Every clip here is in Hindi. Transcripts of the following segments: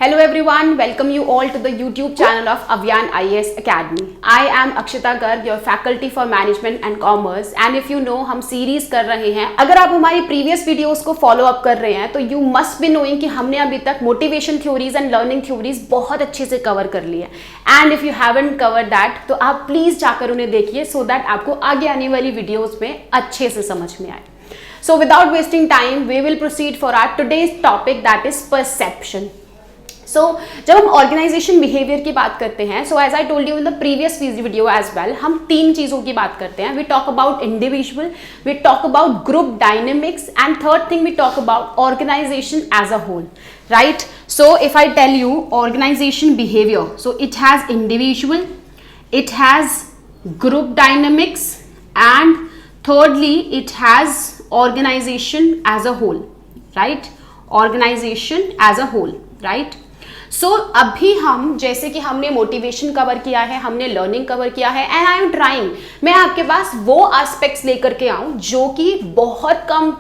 Hello everyone, welcome you all to the YouTube channel of Avyan IAS Academy. I am Akshita Garg, your faculty for Management and Commerce, and if you know हम सीरीज कर रहे हैं. अगर आप हमारी प्रीवियस वीडियोस को फॉलो अप कर रहे हैं तो यू मस्ट बी नोइंग कि हमने अभी तक motivation theories and learning theories बहुत अच्छे से कवर कर ली है. And if you haven't cover that तो आप प्लीज जाकर उन्हें देखिए सो दैट आपको आगे आने वाली वीडियोज में अच्छे से समझ में आए. So without wasting time, we will proceed for our today's topic, that is perception. So जब हम ऑर्गेनाइजेशन बिहेवियर की बात करते हैं, so as I told you in the previous video as well, हम तीन चीज़ों की बात करते हैं. We talk about individual, we talk about group dynamics, and third thing we talk about organization as a whole, right? So if I tell you organization behavior, so it has individual, it has group dynamics, and thirdly it has organization as a whole, right? Organization as a whole, right? सो अभी हम जैसे कि हमने मोटिवेशन कवर किया है, हमने लर्निंग कवर किया है, एंड आई एम ट्राइंग मैं आपके पास वो एस्पेक्ट्स लेकर के आऊँ जो कि बहुत कम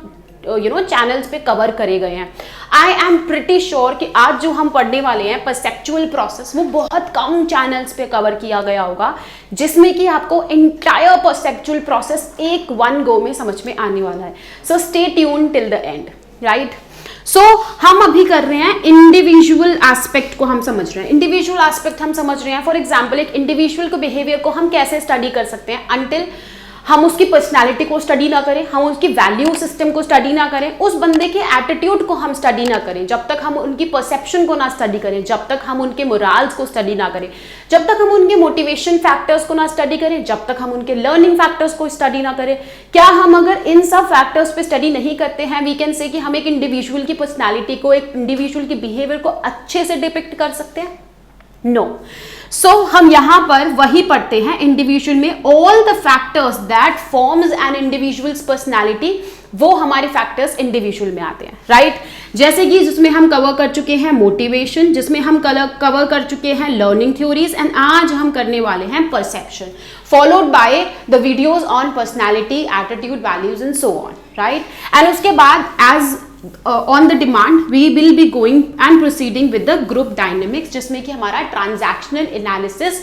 चैनल्स पे कवर करे गए हैं. आई एम प्रिटी श्योर कि आज जो हम पढ़ने वाले हैं परसेप्चुअल प्रोसेस वो बहुत कम चैनल्स पे कवर किया गया होगा जिसमें कि आपको इंटायर परसेप्चुअल प्रोसेस एक वन गो में समझ में आने वाला है. So stay tune till the end, right? So हम अभी कर रहे हैं इंडिविजुअल एस्पेक्ट को हम समझ रहे हैं. इंडिविजुअल एस्पेक्ट हम समझ रहे हैं. फॉर एग्जांपल एक इंडिविजुअल को बिहेवियर को हम कैसे स्टडी कर सकते हैं अनटिल हम उसकी पर्सनालिटी को स्टडी ना करें, हम उसकी वैल्यू सिस्टम को स्टडी ना करें, उस बंदे के एटीट्यूड को हम स्टडी ना करें, जब तक हम उनकी परसेप्शन को ना स्टडी करें, जब तक हम उनके मोरल्स को स्टडी ना करें, जब तक हम उनके मोटिवेशन फैक्टर्स को ना स्टडी करें, जब तक हम उनके लर्निंग फैक्टर्स को स्टडी ना करें. क्या हम अगर इन सब फैक्टर्स पे स्टडी नहीं करते हैं वी कैन से कि हम एक इंडिविजुअल की पर्सनैलिटी को, एक इंडिविजुअल की बिहेवियर को अच्छे से डिपिक्ट कर सकते हैं? नो. सो हम यहां पर वही पढ़ते हैं इंडिविजुअल में all the factors that forms an individuals personality, वो हमारे फैक्टर्स इंडिविजुअल में आते हैं, राइट? जैसे कि जिसमें हम कवर कर चुके हैं मोटिवेशन, जिसमें हम कवर कर चुके हैं लर्निंग थ्योरीज, एंड आज हम करने वाले हैं perception, followed by the videos on personality, attitude, values and so on, right? And उसके बाद as on the demand we will be going and proceeding with the group dynamics जिसमें कि हमारा transactional analysis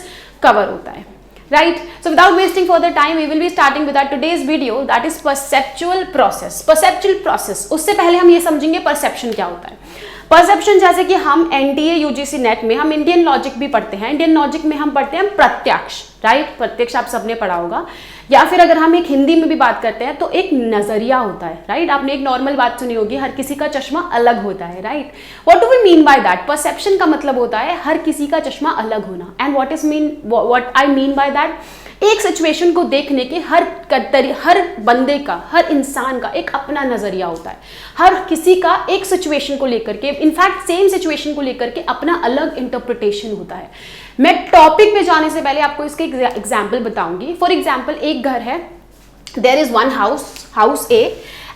cover होता है, right? So without wasting further time we will be starting with our today's video, that is perceptual process. Perceptual process, उससे पहले हम ये समझेंगे perception क्या होता है. परसेप्शन जैसे कि हम एनटीए यूजीसी नेट में हम इंडियन लॉजिक भी पढ़ते हैं. इंडियन लॉजिक में हम पढ़ते हैं प्रत्यक्ष, राइट? प्रत्यक्ष आप सबने पढ़ा होगा. या फिर अगर हम एक हिंदी में भी बात करते हैं तो एक नजरिया होता है, राइट? आपने एक नॉर्मल बात सुनी होगी, हर किसी का चश्मा अलग होता है, right? What do we mean by that? Perception का मतलब होता है हर किसी का चश्मा अलग होना. And what I mean by that, एक सिचुएशन को देखने के हर बंदे का, हर इंसान का एक अपना नजरिया होता है. हर किसी का एक सिचुएशन को लेकर के, इनफैक्ट सेम सिचुएशन को लेकर के अपना अलग इंटरप्रिटेशन होता है. मैं टॉपिक पे जाने से पहले आपको इसके एग्जाम्पल बताऊंगी. फॉर एग्जाम्पल एक घर है, there is one house A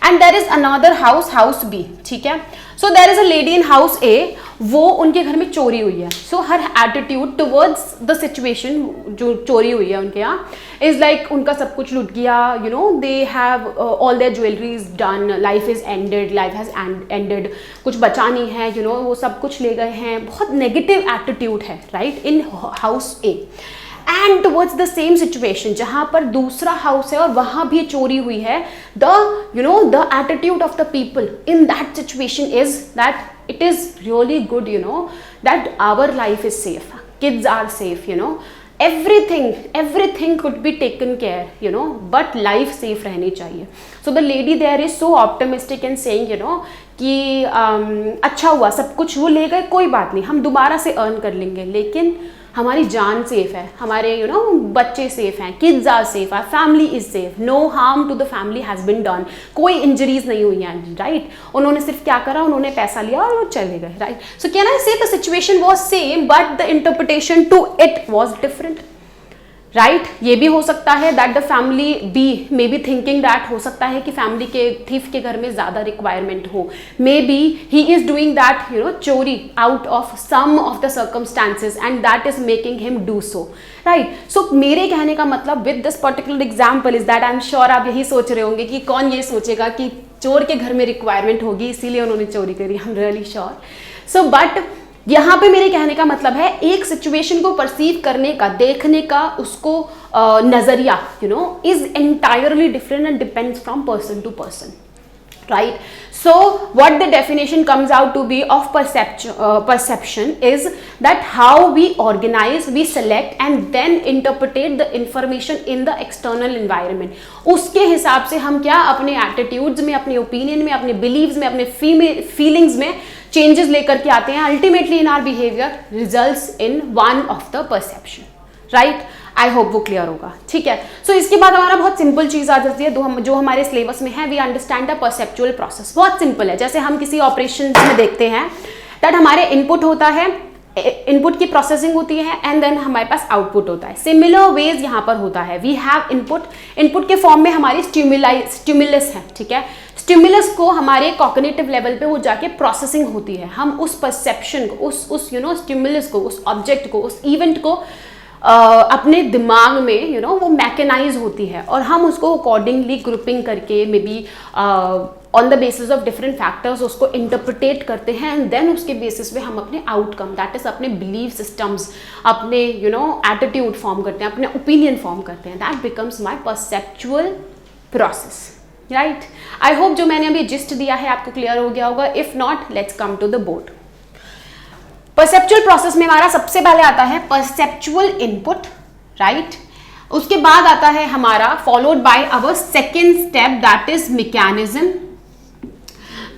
and there is another house B, ठीक है? So there is a lady in house A, वो उनके घर में चोरी हुई है. So her attitude towards the situation जो चोरी हुई है उनके यहाँ इज लाइक उनका सब कुछ लूट गया, you know, they have all their jewellery is done, life is ended, life has ended, कुछ बचा नहीं है, यू नो, वो सब कुछ ले गए हैं. बहुत नेगेटिव एटीट्यूड है, right, in house A. And towards the same situation जहां पर दूसरा हाउस है और वहां भी चोरी हुई है, the attitude of the people in that situation is that it is really good, you know, that our life is safe, kids are safe, you know, everything could be taken care, you know, but life safe रहनी चाहिए. So the lady there is so optimistic and saying, you know, कि अच्छा हुआ, सब कुछ वो ले गए, कोई बात नहीं, हम दोबारा से अर्न कर लेंगे, लेकिन हमारी जान सेफ है, हमारे यू नो बच्चे सेफ हैं, kids are safe, our family is safe, no harm to the family has been done, कोई इंजरीज नहीं हुई हैं, राइट? उन्होंने सिर्फ क्या करा, उन्होंने पैसा लिया और वो चले गए, right? So can I say the situation was same but the interpretation to it was different, right? ये भी हो सकता है that the family be may be thinking that, हो सकता है कि फैमिली के थीफ के घर में ज़्यादा रिक्वायरमेंट हो, maybe he is doing that, you know, चोरी out of some of the circumstances and that is making him do so, right? So मेरे कहने का मतलब with this particular example is that I am sure आप यही सोच रहे होंगे कि कौन ये सोचेगा कि चोर के घर में रिक्वायरमेंट होगी इसीलिए उन्होंने चोरी करी. I am really sure. So but यहाँ पे मेरे कहने का मतलब है एक सिचुएशन को परसीव करने का, देखने का, उसको नजरिया is entirely different and depends from person to person, right? So what the definition comes out to be of perception is that how we organize, we select and then interpret the information in the external environment. उसके हिसाब से हम क्या अपने एटीट्यूड्स में, अपने ओपिनियन में, अपने बिलीव्स में, अपने फीलिंग्स में चेंजेस लेकर के आते हैं. Ultimately in our behaviour results in one of the perception, right? I hope वो क्लियर होगा. ठीक है. सो इसके बाद हमारा बहुत सिंपल चीज आ जाती है जो हमारे सिलेबस में है. We understand the perceptual process. बहुत सिंपल है. जैसे हम किसी ऑपरेशन में देखते हैं दैट हमारे इनपुट होता है, इनपुट की प्रोसेसिंग होती है एंड देन हमारे पास आउटपुट होता है. सिमिलर वेज यहाँ पर होता है. वी हैव इनपुट के फॉर्म में हमारी स्टिमुलस है. ठीक है. स्टिमुलस को हमारे कॉग्निटिव लेवल पे वो जाके प्रोसेसिंग होती है. हम उस परसेप्शन को, उस स्टिमुलस को, उस ऑब्जेक्ट को, उस इवेंट को अपने दिमाग में वो मैकेनाइज होती है और हम उसको अकॉर्डिंगली ग्रुपिंग करके may be on the basis of different factors उसको इंटरप्रिटेट करते हैं एंड देन उसके बेसिस पे हम अपने आउटकम, दैट इज अपने बिलीव सिस्टम्स, अपने एटीट्यूड फॉर्म करते हैं, अपने ओपिनियन फॉर्म करते हैं. That becomes my perceptual process, right? I hope जो मैंने अभी जिस्ट दिया है आपको क्लियर हो गया होगा. If not, let's come to the board. Perceptual process में हमारा सबसे पहले आता है परसेप्चुअल इनपुट, राइट? उसके बाद आता है हमारा followed by our second step that is mechanism.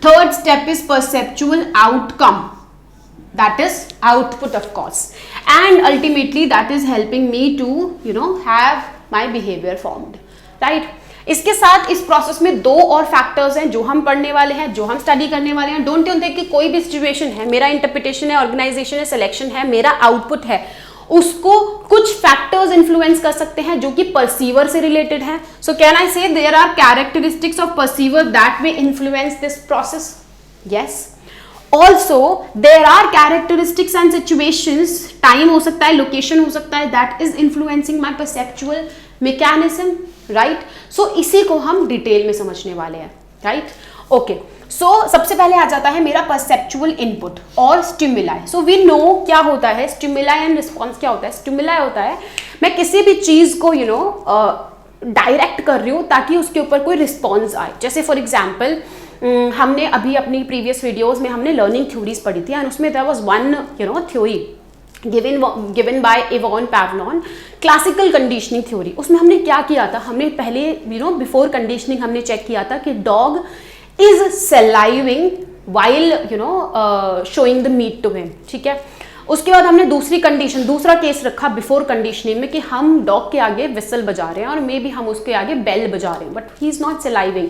Third step is perceptual outcome, that is output of course, and ultimately that is helping me to have my behaviour formed, right? इसके साथ इस प्रोसेस में दो और फैक्टर्स हैं जो हम पढ़ने वाले हैं, जो हम स्टडी करने वाले हैं. डोंट थिंक कि कोई भी सिचुएशन है, मेरा इंटरप्रिटेशन है, ऑर्गेनाइजेशन है, सिलेक्शन है, मेरा आउटपुट है, उसको कुछ फैक्टर्स इन्फ्लुएंस कर सकते हैं जो कि परसीवर से रिलेटेड है. सो can I say there are characteristics of perceiver that वे influence this process? Yes. Also there are characteristics and situations, time हो सकता है, लोकेशन हो सकता है, that is influencing my perceptual mechanism, right? So इसी को हम डिटेल में समझने वाले हैं, राइट? ओके. सो सबसे पहले आ जाता है मेरा परसेप्चुअल इनपुट और स्टिमुलाई. सो वी नो क्या होता है स्टिमुलाई एंड रिस्पॉन्स. क्या होता है स्टिमुलाई? होता है मैं किसी भी चीज को डायरेक्ट कर रही हूँ ताकि उसके ऊपर कोई रिस्पॉन्स आए. जैसे फॉर एग्जाम्पल हमने अभी अपनी प्रीवियस वीडियोज में हमने लर्निंग थ्योरीज पढ़ी थी एंड उसमें there was one theory given by Yvonne Pavlov, classical conditioning theory. उसमें हमने क्या किया था, हमने पहले बिफोर कंडीशनिंग हमने चेक किया था कि dog is salivating while showing the meat to him. ठीक है. उसके बाद हमने दूसरा केस रखा बिफोर कंडीशनिंग में कि हम डॉग के आगे विसल बजा रहे हैं और मे बी हम उसके आगे बेल बजा रहे हैं but he is not salivating.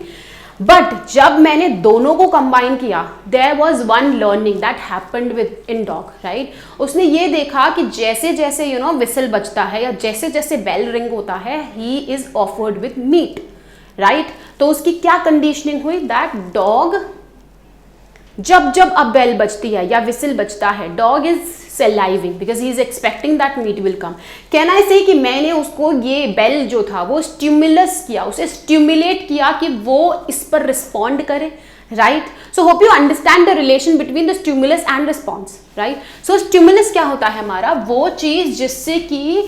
But जब मैंने दोनों को कंबाइन किया there was one learning that happened within dog, right? उसने ये देखा कि जैसे जैसे विसल बजता है या जैसे जैसे बेल रिंग होता है he is offered with meat, right? तो उसकी क्या कंडीशनिंग हुई दैट डॉग जब अब बेल बजती है या विसल बजता है dog is salivating because he is expecting that meat will come. Can I say कि मैंने उसको ये बेल जो था वो स्टिमुलस किया, उसे स्टिमुलेट किया कि वो इस पर रिस्पॉन्ड करे, right? So hope you understand the relation between the stimulus and response, right? So stimulus क्या होता है हमारा, वो चीज जिससे कि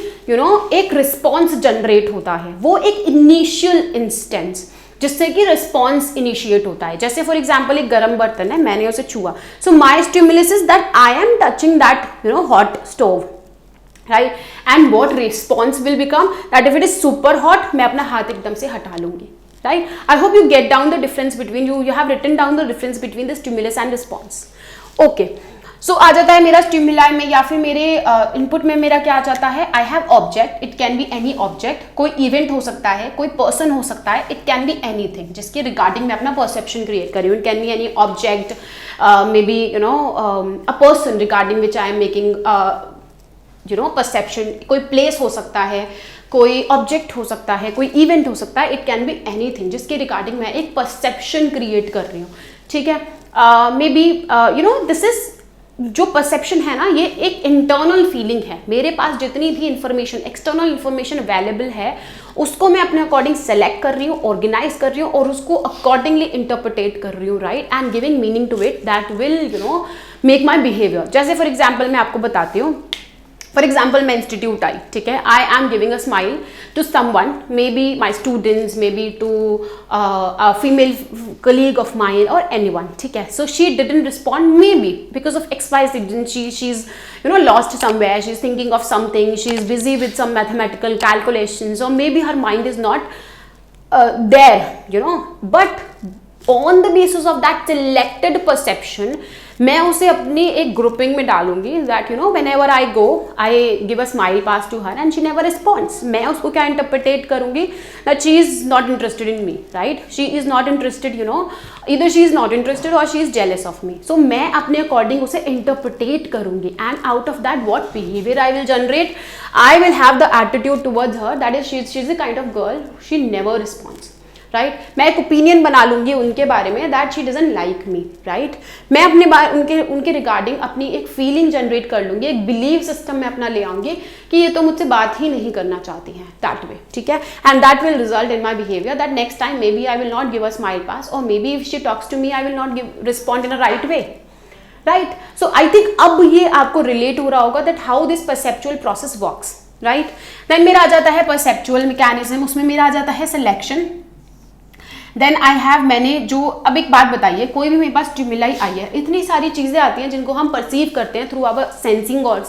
एक रिस्पॉन्स जनरेट होता है, वो एक इनिशियल इंस्टेंस जिससे कि रिस्पॉन्स इनिशिएट होता है. जैसे फॉर एग्जाम्पल एक गर्म बर्तन है, मैंने उसे छुआ, so my stimulus is that I am touching that hot stove, right? And what response will become that if it is super hot मैं अपना हाथ एकदम से हटा लूंगी, right? I hope you get down the difference between you have written down the difference between the stimulus and response. Okay. सो आ जाता है मेरा स्टिमुलाई में या फिर मेरे इनपुट में मेरा क्या आ जाता है, I have object. It can be any object, कोई इवेंट हो सकता है, कोई पर्सन हो सकता है, इट कैन बी एनीथिंग जिसके रिगार्डिंग मैं अपना परसेप्शन क्रिएट कर रही हूँ. It can be any object, may be a person regarding which I am making perception. कोई प्लेस हो सकता है, कोई ऑब्जेक्ट हो सकता है, कोई इवेंट हो सकता है, इट कैन बी एनीथिंग जिसके रिगार्डिंग मैं एक परसेप्शन क्रिएट कर रही हूँ. ठीक है. मे बी दिस इज जो परसेप्शन है ना, ये एक इंटरनल फीलिंग है. मेरे पास जितनी भी इंफॉर्मेशन, एक्सटर्नल इंफॉर्मेशन अवेलेबल है उसको मैं अपने अकॉर्डिंग सेलेक्ट कर रही हूँ, ऑर्गेनाइज कर रही हूँ और उसको अकॉर्डिंगली इंटरप्रिटेट कर रही हूँ, right? And giving meaning to it that will make my behaviour. जैसे फॉर एग्जाम्पल मैं आपको बताती हूँ, फॉर एग्जाम्पल मैं इंस्टीट्यूट आई, ठीक है, I am giving a smile to someone, maybe my students, maybe to a female colleague of mine or anyone, ठीक है, so she didn't respond, maybe because of XYZ, she's lost somewhere, she's thinking of something, she's busy with some mathematical calculations, or maybe her mind is not there, but on the basis of that selected perception, मैं उसे अपनी एक ग्रुपिंग में डालूंगी, that whenever I go, I give a smile pass to her and she never responds. मैं उसको क्या इंटरप्रिटेट करूंगी, that she is not interested in me, right? She is not interested, either she is not interested or she is jealous of me. So मैं अपने अकॉर्डिंग उसे इंटरप्रिटेट करूंगी, and out of that what behavior I will generate, I will have the attitude towards her, that is she is the kind of girl, she never responds. Right मैं एक ओपिनियन बना लूंगी उनके बारे में, that she doesn't like me, right मैं अपने उनके रिगार्डिंग अपनी एक फीलिंग जनरेट कर लूंगी, एक बिलीव सिस्टम में अपना ले आऊंगी कि ये तो मुझसे बात ही नहीं करना चाहती हैं, दैट वे, ठीक है, and that will result in my behaviour, that next time maybe I will not give a smile pass, और maybe if she talks to me I will not give respond in a right way, right. So I think अब ये आपको रिलेट हो रहा होगा that how this perceptual process works, right. Then मेरा आ जाता है परसेप्चुअल मैकेनिज्म, उसमें मेरा आ जाता है सिलेक्शन. देन आई हैव, मैंने जो, अब एक बात बताइए, कोई भी मेरे पास स्टिमुलाई आई है, इतनी सारी चीज़ें आती हैं जिनको हम परसीव करते हैं थ्रू आवर सेंसिंग और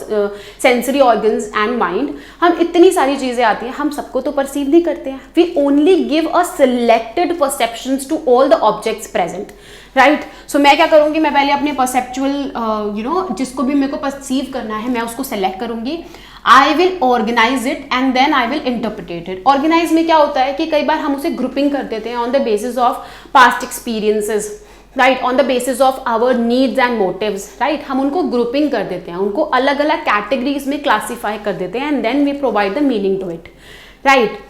सेंसरी ऑर्गन्स एंड माइंड. हम इतनी सारी चीज़ें आती हैं, हम सबको तो परसीव नहीं करते हैं. We only give a selected perceptions to all the objects present, right. सो मैं क्या करूँगी, मैं पहले अपने परसेप्चुअल जिसको भी मेरे को परसीव करना है मैं उसको सेलेक्ट करूँगी. I will organise it and then I will interpret it. Organise में क्या होता है कि कई बार हम उसे ग्रुपिंग कर देते हैं on the basis of past experiences, right, on the basis of our needs and motives, right. हम उनको ग्रुपिंग कर देते हैं, उनको अलग अलग कैटेगरीज में क्लासीफाई कर देते हैं, and then we provide the meaning to it, right.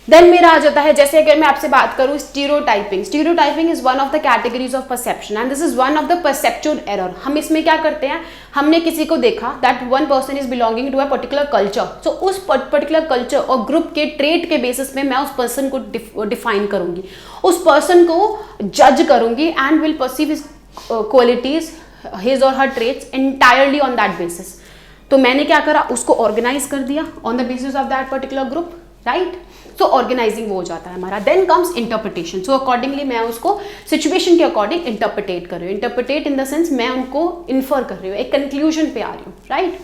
Then मेरा आ जाता है, जैसे अगर मैं आपसे बात करूँ stereotyping. Stereotyping is one of the categories of perception and this is one of the perceptual error. हम इसमें क्या करते हैं, हमने किसी को देखा that one person is belonging to a particular culture, so उस पर्टिकुलर कल्चर और ग्रुप के ट्रेट के बेसिस पे मैं उस पर्सन को डिफाइन करूंगी, उस पर्सन को जज करूंगी and will perceive his qualities, his और her traits entirely on that basis. तो मैंने क्या करा, उसको ऑर्गेनाइज कर दिया on the basis of that particular group, right. So organising वो हो जाता है हमारा. Then comes interpretation. So accordingly मैं उसको सिचुएशन के अकॉर्डिंग इंटरप्रिटेट कर रही हूँ. इंटरप्रिटेट इन द सेंस मैं उनको इन्फर कर रही हूँ, एक कंक्लूजन पे आ रही हूँ, राइट.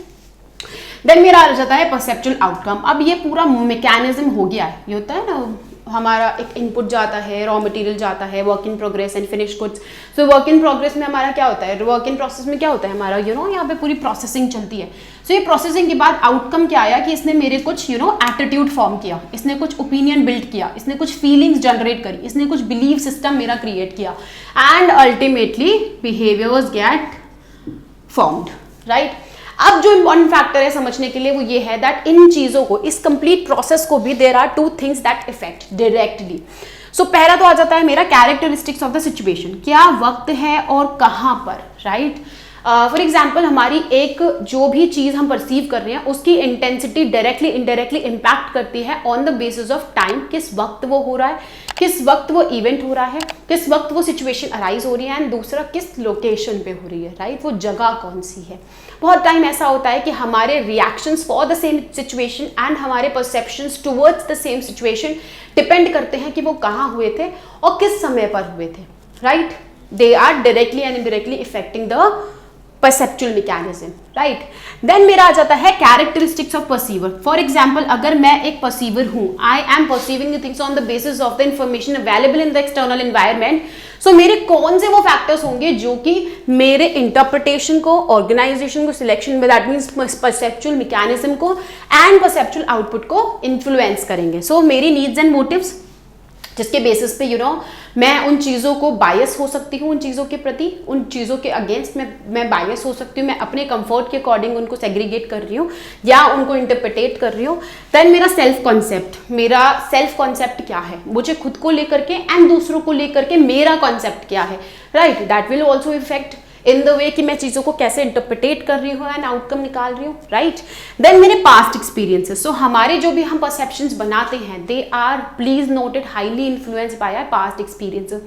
देन मेरा आ जाता है परसेप्चुअल आउटकम. अब ये पूरा मैकेनिज्म हो गया है, ये होता है ना, हमारा एक इनपुट जाता है, रॉ मटेरियल जाता है, work in progress and finish goods. So work in progress में हमारा क्या होता है, वर्क इन प्रोसेस में क्या होता है हमारा, यहाँ पे पूरी प्रोसेसिंग चलती है. सो ये प्रोसेसिंग के बाद आउटकम क्या आया कि इसने मेरे कुछ एटीट्यूड फॉर्म किया, इसने कुछ ओपिनियन बिल्ड किया, इसने कुछ फीलिंग्स जनरेट करी, इसने कुछ बिलीव सिस्टम मेरा क्रिएट किया, and ultimately behaviours get formed, right. अब जो इंपॉर्टेंट फैक्टर है समझने के लिए वो ये है दैट इन चीजों को, इस कंप्लीट प्रोसेस को भी there are two things that effect directly. So पहला तो आ जाता है मेरा कैरेक्टरिस्टिक्स ऑफ द सिचुएशन, क्या वक्त है और कहाँ पर, राइट. फॉर एग्जाम्पल हमारी एक जो भी चीज़ हम परसीव कर रहे हैं उसकी इंटेंसिटी डायरेक्टली इनडायरेक्टली इम्पैक्ट करती है on the basis of time, किस वक्त वो हो रहा है, किस वक्त वो इवेंट हो रहा है, किस वक्त वो सिचुएशन अराइज हो रही है, एंड दूसरा किस लोकेशन पे हो रही है, राइट. वो जगह कौन सी है. बहुत टाइम ऐसा होता है कि हमारे reactions for the same situation and हमारे perceptions towards the same situation depend करते हैं कि वो कहाँ हुए थे और किस समय पर हुए थे, right. They are directly and indirectly effecting the perceptual mechanism, right. Then मेरा आ जाता है characteristics of perceiver. For example अगर मैं एक परसीवर हूँ, I am perceiving the things on the basis of the information available in the external environment. So मेरे कौन से वो फैक्टर्स होंगे जो कि मेरे इंटरप्रिटेशन को, ऑर्गेनाइजेशन को, सिलेक्शन में, दैट मीन्स परसेप्चुअल मैकेनिज्म को एंड परसेप्चुअल आउटपुट को इन्फ्लुएंस करेंगे. सो मेरी नीड्स एंड मोटिव्स, जिसके बेसिस पे मैं उन चीज़ों को बायस हो सकती हूँ, उन चीज़ों के प्रति, उन चीज़ों के अगेंस्ट मैं बायस हो सकती हूँ, मैं अपने कंफर्ट के अकॉर्डिंग उनको सेग्रीगेट कर रही हूँ या उनको इंटरप्रिटेट कर रही हूँ. देन मेरा सेल्फ कॉन्सेप्ट क्या है, मुझे खुद को लेकर के एंड दूसरों को लेकर के मेरा कॉन्सेप्ट क्या है, right. That will also effect in the way कि मैं चीज़ों को कैसे इंटरप्रिटेट कर रही हूँ एंड आउटकम निकाल रही हूँ, राइट. देन मेरे पास्ट एक्सपीरियंसेस. सो हमारे जो भी हम परसेप्शंस बनाते हैं they are, please note it, highly influenced by our past experiences.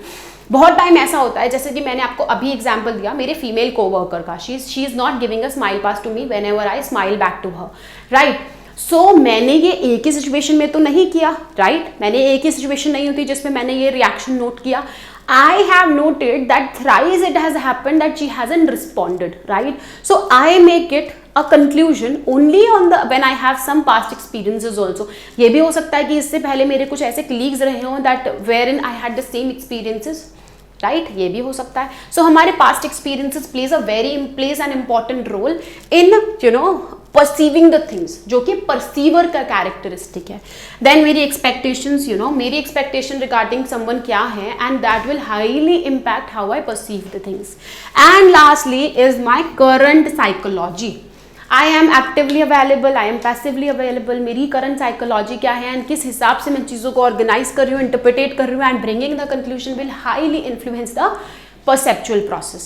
बहुत टाइम ऐसा होता है, जैसे कि मैंने आपको अभी एग्जांपल दिया मेरे फीमेल कोवर्कर का, she is not giving a smile pass to me whenever I smile back to her, right. So मैंने ये एक ही सिचुएशन में तो नहीं किया, राइट, मैंने एक ही सिचुएशन नहीं होती जिसमें मैंने ये रिएक्शन नोट किया। I have noted that thrice it has happened that she hasn't responded, right? So I make it a conclusion only on the when I have some past experiences also. ये भी हो सकता है कि इससे पहले मेरे कुछ ऐसे colleagues रहे हों that wherein I had the same experiences, right, ये भी हो सकता है। सो हमारे past experiences plays an important role in perceiving the things, जो कि परसीवर का कैरेक्टरिस्टिक है। देन मेरी एक्सपेक्टेशंस, मेरी एक्सपेक्टेशन रिगार्डिंग समवन क्या है, and that will highly impact how I perceive the things. And lastly is my current psychology, I am actively available, I am passively available, मेरी करंट साइकोलॉजी क्या है एंड किस हिसाब से मैं चीज़ों को ऑर्गेनाइज कर रही हूँ, इंटरप्रिटेट कर रही हूँ, and bringing the conclusion will highly influence the perceptual process,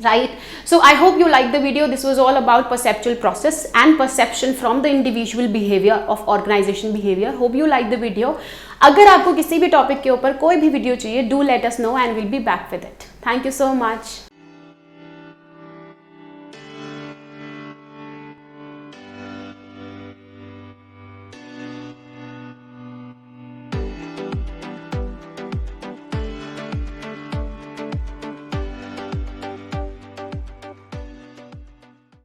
right? So I hope you liked the video. This was all about perceptual process and perception from the individual behavior of organization behavior. Hope you liked the video. अगर आपको किसी भी टॉपिक के ऊपर कोई भी वीडियो चाहिए, do let us know and we'll be back with it. Thank you so much.